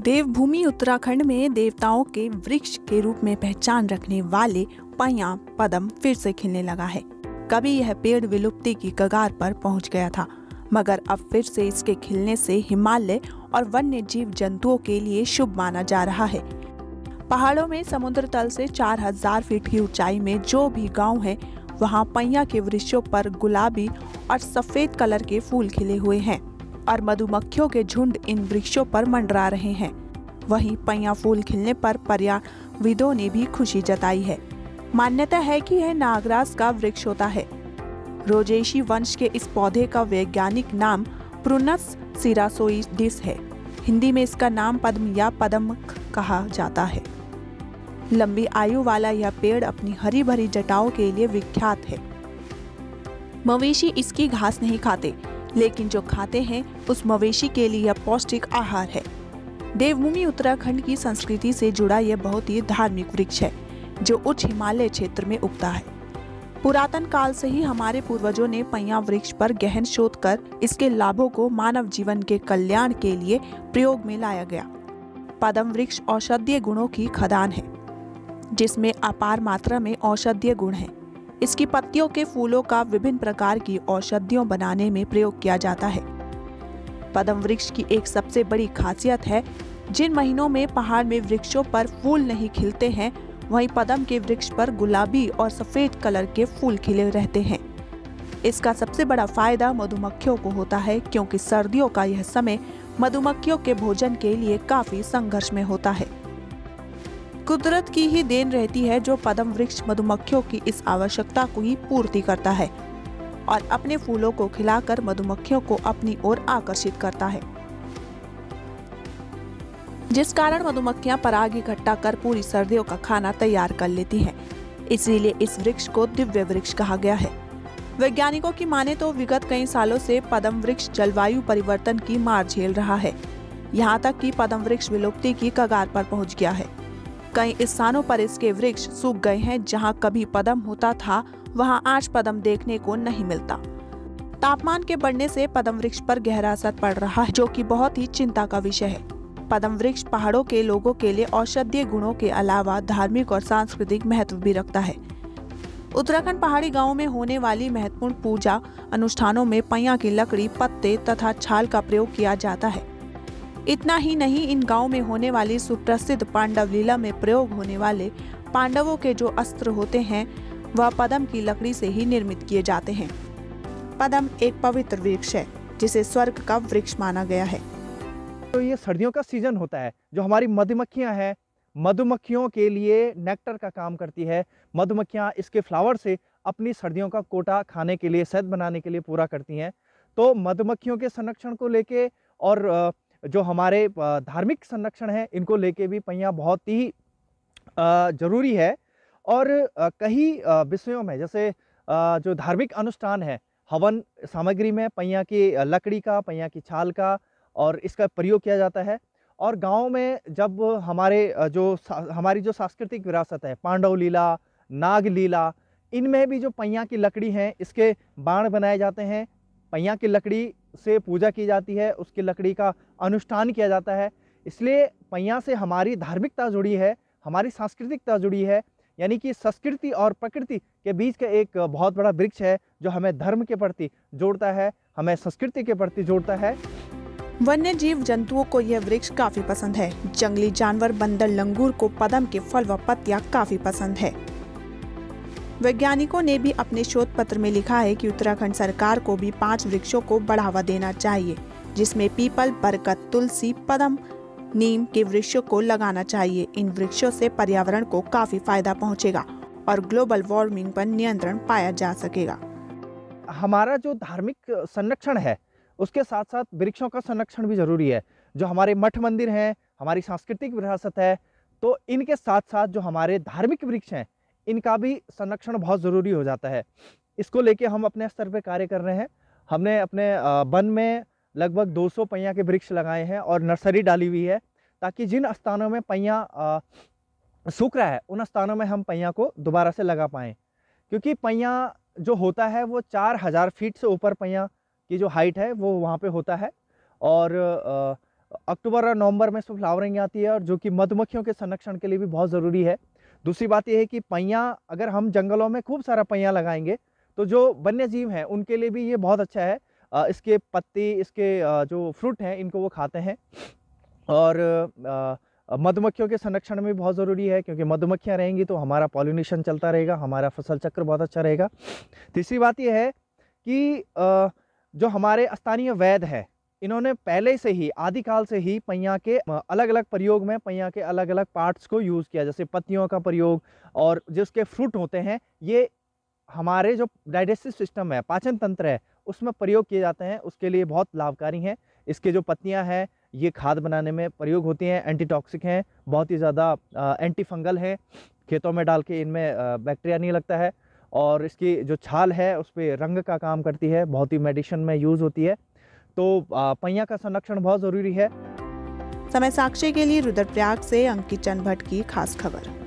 देवभूमि उत्तराखंड में देवताओं के वृक्ष के रूप में पहचान रखने वाले पैया पदम फिर से खिलने लगा है। कभी यह पेड़ विलुप्ति की कगार पर पहुंच गया था, मगर अब फिर से इसके खिलने से हिमालय और वन्य जीव जंतुओं के लिए शुभ माना जा रहा है। पहाड़ों में समुद्र तल से 4000 फीट की ऊंचाई में जो भी गांव है, वहां पैया के वृक्षों पर गुलाबी और सफेद कलर के फूल खिले हुए हैं और मधुमक्खियों के झुंड इन वृक्षों पर मंडरा रहे हैं। वहीं पैया फूल खिलने पर पर्यावरणविदों ने भी खुशी जताई है। मान्यता है कि यह नागराज का वृक्ष होता है। रोजेशी वंश के इस पौधे का वैज्ञानिक नाम प्रुनस सिरासोइडिस है। हिंदी में इसका नाम पद्म या पदमक कहा जाता है। लंबी आयु वाला यह पेड़ अपनी हरी भरी जटाओं के लिए विख्यात है। मवेशी इसकी घास नहीं खाते, लेकिन जो खाते हैं उस मवेशी के लिए यह पौष्टिक आहार है। देवभूमि उत्तराखंड की संस्कृति से जुड़ा यह बहुत ही धार्मिक वृक्ष है, जो उच्च हिमालय क्षेत्र में उगता है। पुरातन काल से ही हमारे पूर्वजों ने पैया वृक्ष पर गहन शोध कर इसके लाभों को मानव जीवन के कल्याण के लिए प्रयोग में लाया गया। पदम वृक्ष औषधीय गुणों की खदान है, जिसमें अपार मात्रा में औषधीय गुण हैं। इसकी पत्तियों के फूलों का विभिन्न प्रकार की औषधियों बनाने में प्रयोग किया जाता है। पदम वृक्ष की एक सबसे बड़ी खासियत है, जिन महीनों में पहाड़ में वृक्षों पर फूल नहीं खिलते हैं, वहीं पदम के वृक्ष पर गुलाबी और सफेद कलर के फूल खिले रहते हैं। इसका सबसे बड़ा फायदा मधुमक्खियों को होता है, क्योंकि सर्दियों का यह समय मधुमक्खियों के भोजन के लिए काफी संघर्ष में होता है। कुदरत की ही देन रहती है, जो पदम वृक्ष मधुमक्खियों की इस आवश्यकता को ही पूर्ति करता है और अपने फूलों को खिलाकर मधुमक्खियों को अपनी ओर आकर्षित करता है, जिस कारण मधुमक्खियां पराग इकट्ठा कर पूरी सर्दियों का खाना तैयार कर लेती हैं। इसीलिए इस वृक्ष को दिव्य वृक्ष कहा गया है। वैज्ञानिकों की माने तो विगत कई सालों से पदम वृक्ष जलवायु परिवर्तन की मार झेल रहा है। यहाँ तक कि पदम वृक्ष विलुप्ति की कगार पर पहुँच गया है। कई स्थानों पर इसके वृक्ष सूख गए हैं। जहाँ कभी पदम होता था, वहाँ आज पदम देखने को नहीं मिलता। तापमान के बढ़ने से पदम वृक्ष पर गहरा असर पड़ रहा है, जो कि बहुत ही चिंता का विषय है। पदम वृक्ष पहाड़ों के लोगों के लिए औषधीय गुणों के अलावा धार्मिक और सांस्कृतिक महत्व भी रखता है। उत्तराखंड पहाड़ी गांवों में होने वाली महत्वपूर्ण पूजा अनुष्ठानों में पैया की लकड़ी, पत्ते तथा छाल का प्रयोग किया जाता है। इतना ही नहीं, इन गांवों में होने वाली सुप्रसिद्ध पांडव लीला में प्रयोग होने वाले पांडवों के जो अस्त्र होते हैं, वह पदम की लकड़ी से ही निर्मित किए जाते हैं। पदम एक पवित्र वृक्ष है, जिसे स्वर्ग का वृक्ष माना गया है। तो ये सर्दियों का सीजन होता है। जो हमारी मधुमक्खियां हैं, मधुमक्खियों के लिए नेक्टर का काम करती है। मधुमक्खियां इसके फ्लावर से अपनी सर्दियों का कोटा खाने के लिए, शहद बनाने के लिए पूरा करती हैं। तो मधुमक्खियों के संरक्षण को लेके और जो हमारे धार्मिक संरक्षण है, इनको लेके भी पैया बहुत ही जरूरी है। और कई विषयों में, जैसे जो धार्मिक अनुष्ठान है, हवन सामग्री में पैया की लकड़ी का, पैया की छाल का और इसका प्रयोग किया जाता है। और गांव में जब हमारी जो सांस्कृतिक विरासत है, पांडव लीला, नाग लीला, इनमें भी जो पैया की लकड़ी है, इसके बाण बनाए जाते हैं। पैया की लकड़ी से पूजा की जाती है, उसकी लकड़ी का अनुष्ठान किया जाता है। इसलिए पैया से हमारी धार्मिकता जुड़ी है, हमारी सांस्कृतिकता जुड़ी है। यानी कि संस्कृति और प्रकृति के बीच का एक बहुत बड़ा वृक्ष है, जो हमें धर्म के प्रति जोड़ता है, हमें संस्कृति के प्रति जोड़ता है। वन्य जीव जंतुओं को यह वृक्ष काफी पसंद है। जंगली जानवर बंदर, लंगूर को पदम के फल व पत्तियां काफी पसंद है। वैज्ञानिकों ने भी अपने शोध पत्र में लिखा है कि उत्तराखंड सरकार को भी 5 वृक्षों को बढ़ावा देना चाहिए, जिसमें पीपल, बरगद, तुलसी, पदम, नीम के वृक्षों को लगाना चाहिए। इन वृक्षों से पर्यावरण को काफी फायदा पहुंचेगा और ग्लोबल वार्मिंग पर नियंत्रण पाया जा सकेगा। हमारा जो धार्मिक संरक्षण है, उसके साथ साथ वृक्षों का संरक्षण भी जरूरी है। जो हमारे मठ मंदिर हैं, हमारी सांस्कृतिक विरासत है, तो इनके साथ साथ जो हमारे धार्मिक वृक्ष हैं, इनका भी संरक्षण बहुत ज़रूरी हो जाता है। इसको लेके हम अपने स्तर पे कार्य कर रहे हैं। हमने अपने वन में लगभग 200 पैया के वृक्ष लगाए हैं और नर्सरी डाली हुई है, ताकि जिन स्थानों में पैया सूख रहा है, उन स्थानों में हम पैया को दोबारा से लगा पाएँ। क्योंकि पैया जो होता है, वो 4000 फीट से ऊपर पैया की जो हाइट है, वो वहाँ पे होता है। और अक्टूबर और नवंबर में इसमें फ्लावरिंग आती है, और जो कि मधुमक्खियों के संरक्षण के लिए भी बहुत ज़रूरी है। दूसरी बात ये है कि पैयाँ, अगर हम जंगलों में खूब सारा पैयाँ लगाएंगे तो जो वन्य जीव हैं उनके लिए भी ये बहुत अच्छा है। इसके पत्ती, इसके जो फ्रूट हैं, इनको वो खाते हैं। और मधुमक्खियों के संरक्षण में बहुत ज़रूरी है, क्योंकि मधुमक्खियाँ रहेंगी तो हमारा पॉलिनेशन चलता रहेगा, हमारा फसल चक्र बहुत अच्छा रहेगा। तीसरी बात ये है कि जो हमारे स्थानीय वैद्य हैं, इन्होंने पहले से ही, आदिकाल से ही पैया के अलग अलग प्रयोग में पैया के अलग अलग पार्ट्स को यूज़ किया, जैसे पत्तियों का प्रयोग, और जो उसके फ्रूट होते हैं, ये हमारे जो डाइजेस्टिव सिस्टम है, पाचन तंत्र है, उसमें प्रयोग किए जाते हैं, उसके लिए बहुत लाभकारी हैं। इसके जो पत्तियां हैं, ये खाद बनाने में प्रयोग होती हैं, एंटीटॉक्सिक हैं, बहुत ही ज़्यादा एंटी फंगल हैं, खेतों में डाल के इनमें बैक्टीरिया नहीं लगता है। और इसकी जो छाल है उस पर रंग का काम करती है, बहुत ही मेडिसिन में यूज़ होती है। तो पैया का संरक्षण बहुत ज़रूरी है। समय साक्षी के लिए रुद्रप्रयाग से अंकित चंद भट्ट की खास खबर।